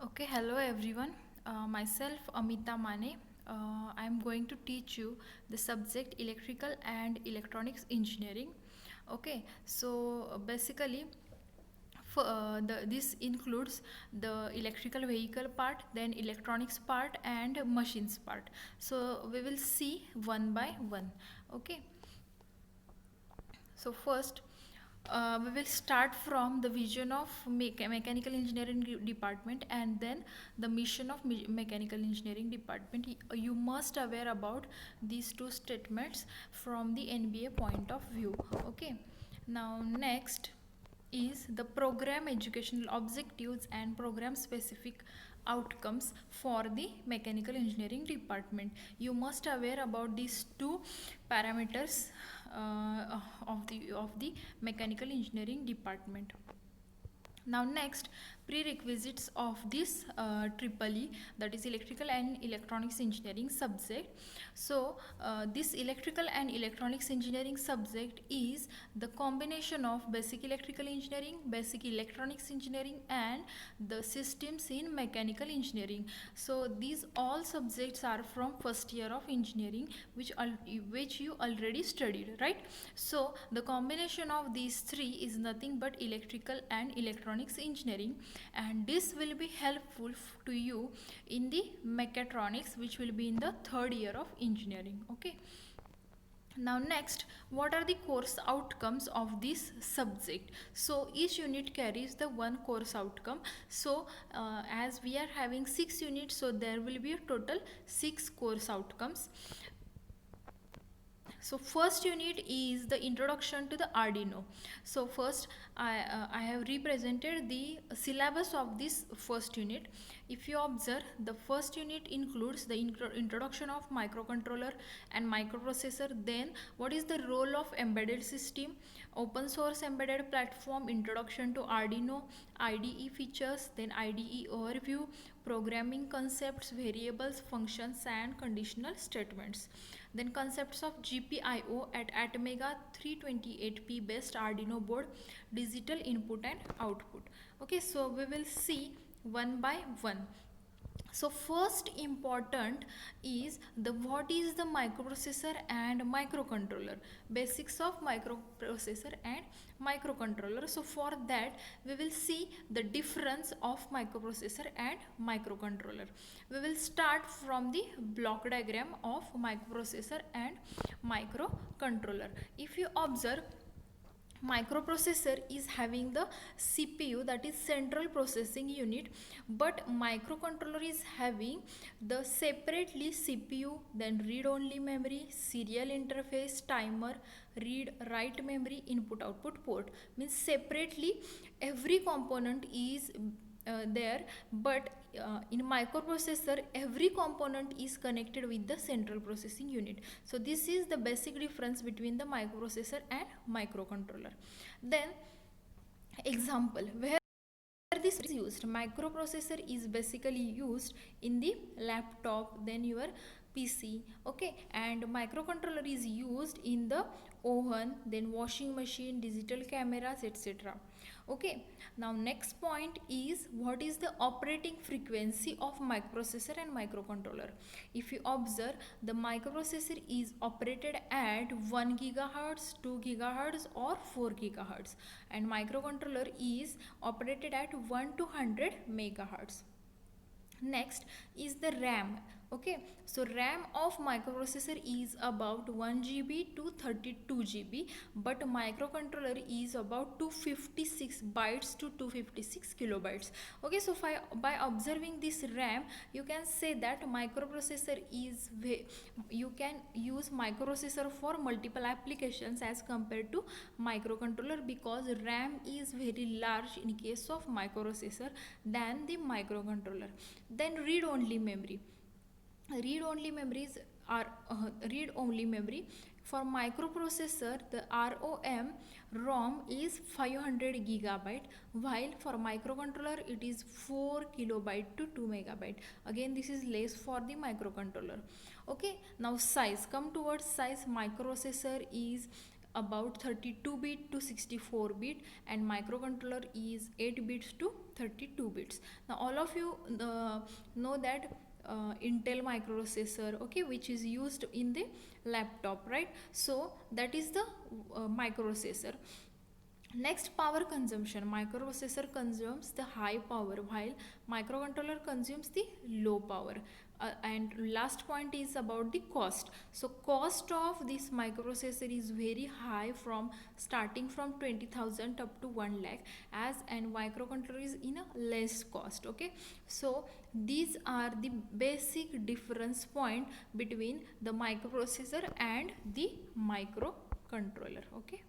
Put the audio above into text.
Okay, hello everyone. Myself Amita Mane. I am going to teach you the subject electrical and electronics engineering. Okay, so basically, this includes the electrical vehicle part, then electronics part, and machines part. So we will see one by one. Okay, so first, we will start from the vision of mechanical engineering department and then the mission of mechanical engineering department. You must aware about these two statements from the NBA point of view. Okay. Now next is the program educational objectives and program specific outcomes for the mechanical engineering department. You must aware about these two parameters of the mechanical engineering department. Now next, prerequisites of this triple E, that is electrical and electronics engineering subject. So this electrical and electronics engineering subject is the combination of basic electrical engineering, basic electronics engineering, and the systems in mechanical engineering. So these all subjects are from first year of engineering, which you already studied, right? So the combination of these three is nothing but electrical and electronics engineering, and this will be helpful to you in the mechatronics, which will be in the third year of engineering. Okay. Now next, what are the course outcomes of this subject? So each unit carries the one course outcome. So as we are having 6 units, so there will be a total 6 course outcomes. So first unit is the introduction to the Arduino. So first I have represented the syllabus of this first unit. If you observe, the first unit includes the introduction of microcontroller and microprocessor, then what is the role of embedded system, open source embedded platform, introduction to Arduino, IDE features, then IDE overview, programming concepts, variables, functions, and conditional statements. Then concepts of GPIO at Atmega 328P based Arduino board, digital input and output. Okay, so we will see one by one. So first important is the what is the microprocessor and microcontroller, basics of microprocessor and microcontroller. So for that we will see the difference of microprocessor and microcontroller. We will start from the block diagram of microprocessor and microcontroller. If you observe, microprocessor is having the CPU, that is central processing unit, but microcontroller is having the separately CPU, then read only memory, serial interface, timer, read write memory, input output port. Means separately every component is there, but in microprocessor every component is connected with the central processing unit. So this is the basic difference between the microprocessor and microcontroller. Then example where this is used, microprocessor is basically used in the laptop, then your PC. Okay, and microcontroller is used in the oven, then washing machine, digital cameras, etc. Okay, now next point is what is the operating frequency of microprocessor and microcontroller. If you observe, the microprocessor is operated at 1 gigahertz, 2 gigahertz, or 4 gigahertz, and microcontroller is operated at 1 to 100 megahertz. Next is the RAM. Okay, so RAM of microprocessor is about 1 GB to 32 GB, but microcontroller is about 256 bytes to 256 kilobytes. Okay, so by observing this RAM, you can say that microprocessor is you can use microprocessor for multiple applications as compared to microcontroller, because RAM is very large in case of microprocessor than the microcontroller. Then read only memory. Read only memories are read only memory. For microprocessor, the ROM is 500 gigabyte, while for microcontroller it is 4 kilobyte to 2 megabyte. Again, this is less for the microcontroller. Okay, now size, come towards size. Microprocessor is about 32 bit to 64 bit, and microcontroller is 8 bits to 32 bits. Now all of you know that Intel microprocessor, okay, which is used in the laptop, right? So that is the microprocessor. Next, power consumption. Microprocessor consumes the high power while microcontroller consumes the low power. And last point is about the cost. So cost of this microprocessor is very high, from starting from 20,000 up to 1 lakh, as and microcontroller is in a less cost. Okay, so these are the basic difference point between the microprocessor and the microcontroller. Okay.